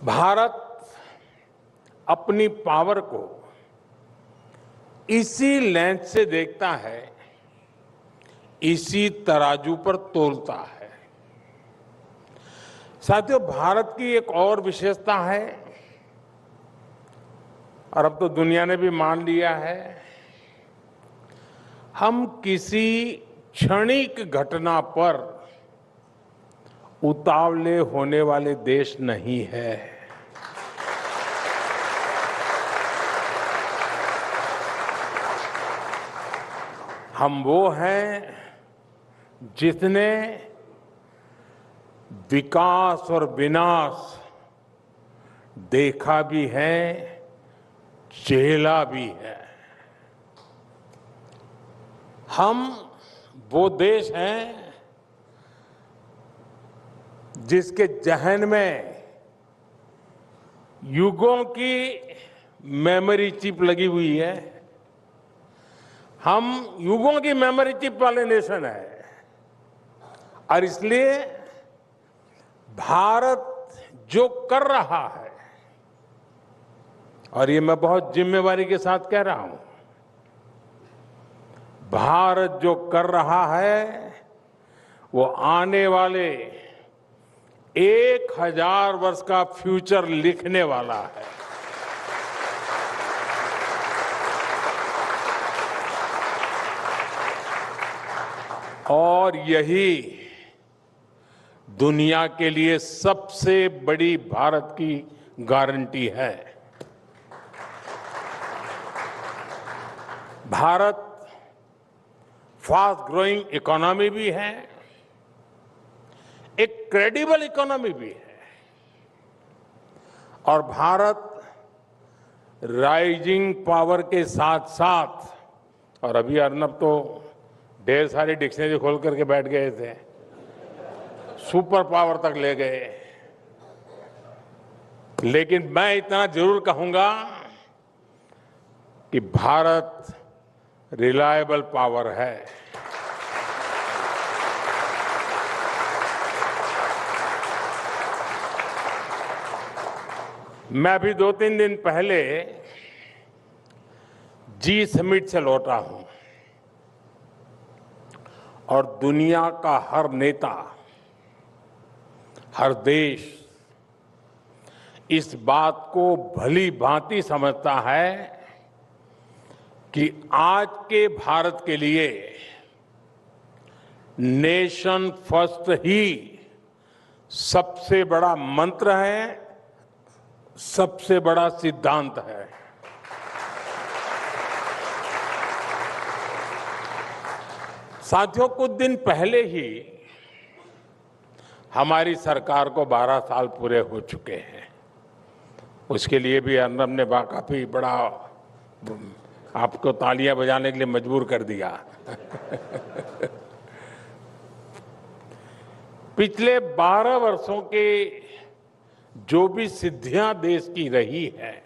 भारत अपनी पावर को इसी लेंस से देखता है, इसी तराजू पर तोलता है। साथियों, भारत की एक और विशेषता है और अब तो दुनिया ने भी मान लिया है, हम किसी क्षणिक घटना पर उतावले होने वाले देश नहीं है। हम वो हैं जिसने विकास और विनाश देखा भी है, झेला भी है। हम वो देश हैं जिसके जहन में युगों की मेमोरी चिप लगी हुई है। हम युगों की मेमोरी चिप वाले नेशन है और इसलिए भारत जो कर रहा है, और ये मैं बहुत जिम्मेवारी के साथ कह रहा हूं, भारत जो कर रहा है वो आने वाले 1000 वर्ष का फ्यूचर लिखने वाला है। और यही दुनिया के लिए सबसे बड़ी भारत की गारंटी है। भारत फास्ट ग्रोइंग इकोनॉमी भी है, एक क्रेडिबल इकोनॉमी भी है, और भारत राइजिंग पावर के साथ साथ, और अभी अर्नब तो ढेर सारी डिक्शनरी खोल करके बैठ गए थे, सुपर पावर तक ले गए। लेकिन मैं इतना जरूर कहूंगा कि भारत रिलायबल पावर है। मैं अभी 2-3 दिन पहले जी समिट से लौटा हूं और दुनिया का हर नेता, हर देश इस बात को भली भांति समझता है कि आज के भारत के लिए नेशन फर्स्ट ही सबसे बड़ा मंत्र है, सबसे बड़ा सिद्धांत है। साथियों, कुछ दिन पहले ही हमारी सरकार को 12 साल पूरे हो चुके हैं। उसके लिए भी अर्नब ने काफी बड़ा आपको तालियां बजाने के लिए मजबूर कर दिया। पिछले 12 वर्षों के जो भी सिद्धियां देश की रही है,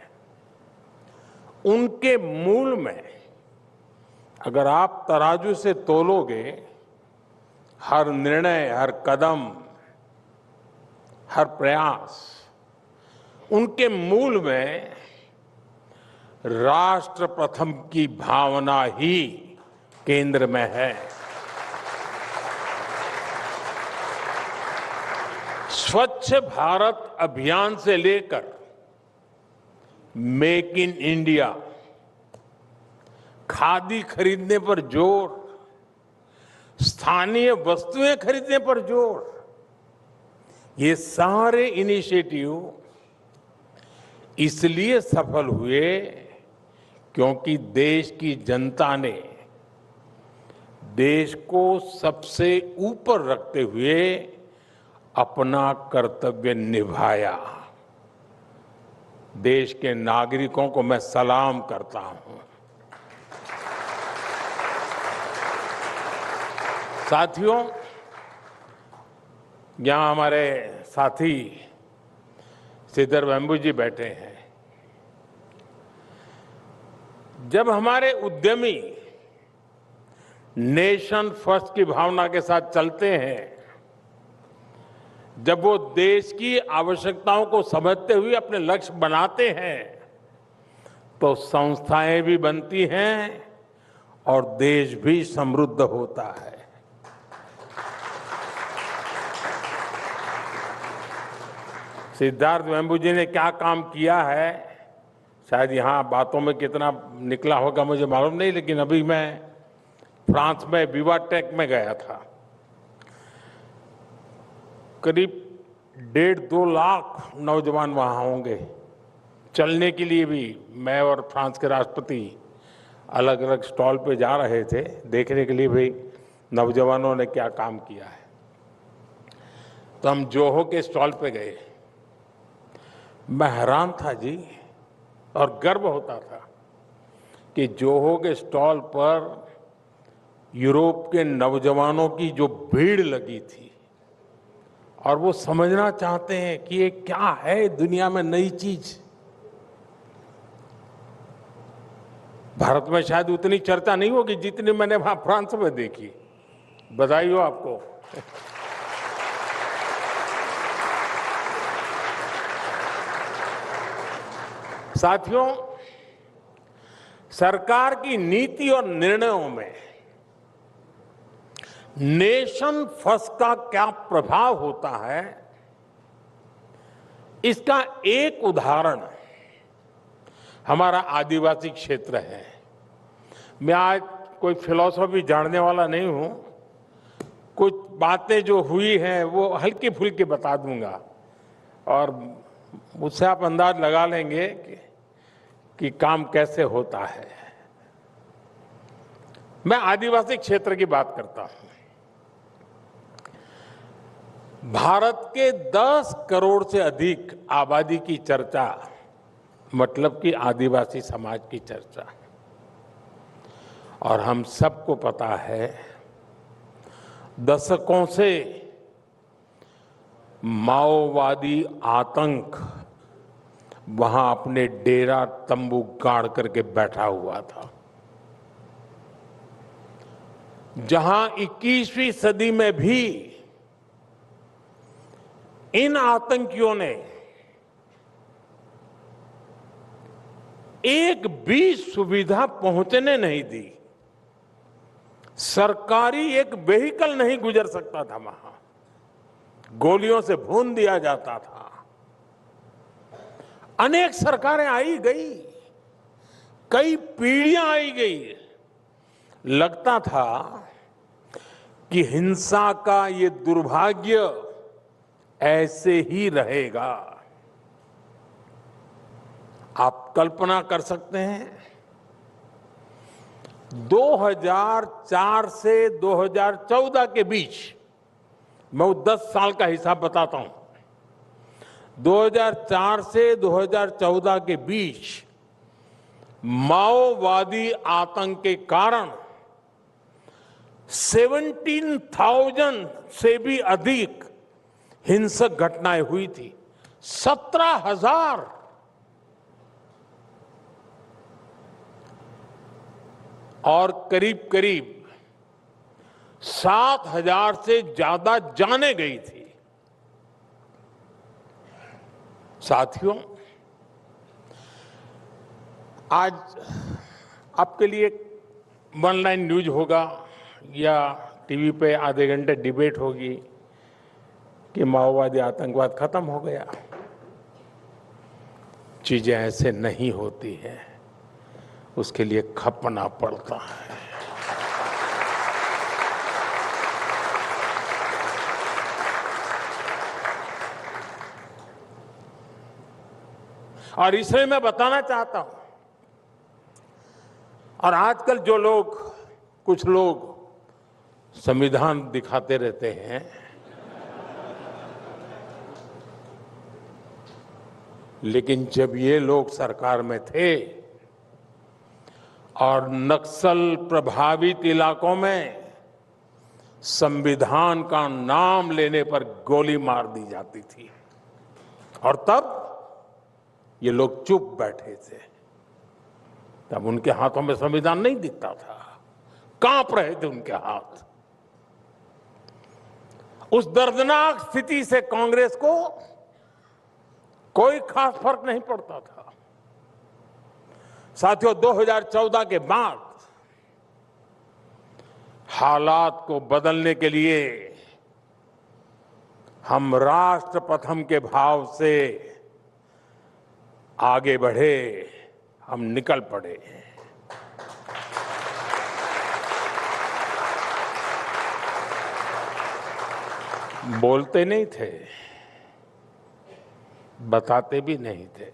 उनके मूल में अगर आप तराजू से तोलोगे, हर निर्णय, हर कदम, हर प्रयास, उनके मूल में राष्ट्र प्रथम की भावना ही केंद्र में है। स्वच्छ भारत अभियान से लेकर मेक इन इंडिया, खादी खरीदने पर जोर, स्थानीय वस्तुएं खरीदने पर जोर, ये सारे इनिशिएटिव इसलिए सफल हुए क्योंकि देश की जनता ने देश को सबसे ऊपर रखते हुए अपना कर्तव्य निभाया। देश के नागरिकों को मैं सलाम करता हूं। साथियों, यहां हमारे साथी श्रीधर वेम्बू जी बैठे हैं। जब हमारे उद्यमी नेशन फर्स्ट की भावना के साथ चलते हैं, जब वो देश की आवश्यकताओं को समझते हुए अपने लक्ष्य बनाते हैं तो संस्थाएं भी बनती हैं और देश भी समृद्ध होता है। सिद्धार्थ वेम्बू जी ने क्या काम किया है, शायद यहाँ बातों में कितना निकला होगा मुझे मालूम नहीं, लेकिन अभी मैं फ्रांस में विवाटेक में गया था। करीब 1.5-2 लाख नौजवान वहाँ होंगे। चलने के लिए भी मैं और फ्रांस के राष्ट्रपति अलग अलग स्टॉल पे जा रहे थे, देखने के लिए भी नौजवानों ने क्या काम किया है। तो हम जोहो के स्टॉल पे गए। मैं हैरान था जी, और गर्व होता था कि जोहो के स्टॉल पर यूरोप के नौजवानों की जो भीड़ लगी थी, और वो समझना चाहते हैं कि ये क्या है दुनिया में नई चीज। भारत में शायद उतनी चर्चा नहीं होगी जितनी मैंने वहां फ्रांस में देखी। बधाई हो आपको। साथियों, सरकार की नीति और निर्णयों में नेशन फर्स्ट का क्या प्रभाव होता है, इसका एक उदाहरण हमारा आदिवासी क्षेत्र है। मैं आज कोई फिलॉसफी जानने वाला नहीं हूं, कुछ बातें जो हुई हैं वो हल्की फुल्की बता दूंगा और मुझसे आप अंदाज लगा लेंगे कि काम कैसे होता है। मैं आदिवासी क्षेत्र की बात करता हूं। भारत के 10 करोड़ से अधिक आबादी की चर्चा, मतलब कि आदिवासी समाज की चर्चा, और हम सबको पता है दशकों से माओवादी आतंक वहां अपने डेरा तंबू गाड़ करके बैठा हुआ था, जहां 21वीं सदी में भी इन आतंकियों ने एक भी सुविधा पहुंचने नहीं दी। सरकारी एक व्हीकल नहीं गुजर सकता था वहां, गोलियों से भून दिया जाता था। अनेक सरकारें आई गई, कई पीढ़ियां आई गई। लगता था कि हिंसा का ये दुर्भाग्य ऐसे ही रहेगा। आप कल्पना कर सकते हैं 2004 से 2014 के बीच, मैं वो 10 साल का हिसाब बताता हूं, 2004 से 2014 के बीच माओवादी आतंक के कारण 17,000 से भी अधिक हिंसक घटनाएं हुई थी। 17,000। और करीब करीब 7,000 से ज्यादा जानें गई थी। साथियों, आज आपके लिए ऑनलाइन न्यूज होगा या टीवी पे आधे घंटे डिबेट होगी कि माओवादी आतंकवाद खत्म हो गया। चीजें ऐसे नहीं होती हैं, उसके लिए खपना पड़ता है। और इसलिए मैं बताना चाहता हूं, और आजकल जो लोग, कुछ लोग संविधान दिखाते रहते हैं, लेकिन जब ये लोग सरकार में थे और नक्सल प्रभावित इलाकों में संविधान का नाम लेने पर गोली मार दी जाती थी, और तब ये लोग चुप बैठे थे। तब उनके हाथों में संविधान नहीं दिखता था, कांप रहे थे उनके हाथ। उस दर्दनाक स्थिति से कांग्रेस को कोई खास फर्क नहीं पड़ता था। साथियों, 2014 के बाद हालात को बदलने के लिए हम राष्ट्र प्रथम के भाव से आगे बढ़े, हम निकल पड़े। बोलते नहीं थे, बताते भी नहीं थे,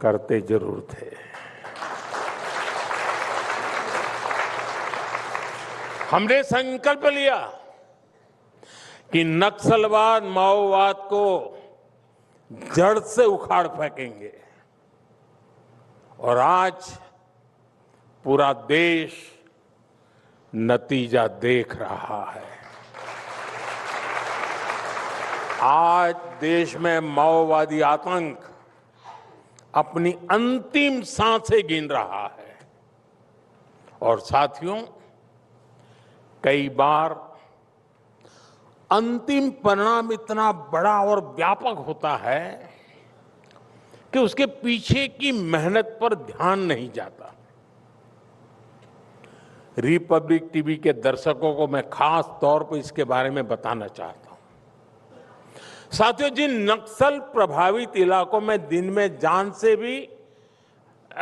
करते जरूर थे। हमने संकल्प लिया कि नक्सलवाद, माओवाद को जड़ से उखाड़ फेंकेंगे और आज पूरा देश नतीजा देख रहा है। आज देश में माओवादी आतंक अपनी अंतिम सांसें गिन रहा है और साथियों, कई बार अंतिम परिणाम इतना बड़ा और व्यापक होता है कि उसके पीछे की मेहनत पर ध्यान नहीं जाता। रिपब्लिक टीवी के दर्शकों को मैं खास तौर पर इसके बारे में बताना चाहता हूं। साथियों, जिन नक्सल प्रभावित इलाकों में दिन में जान से भी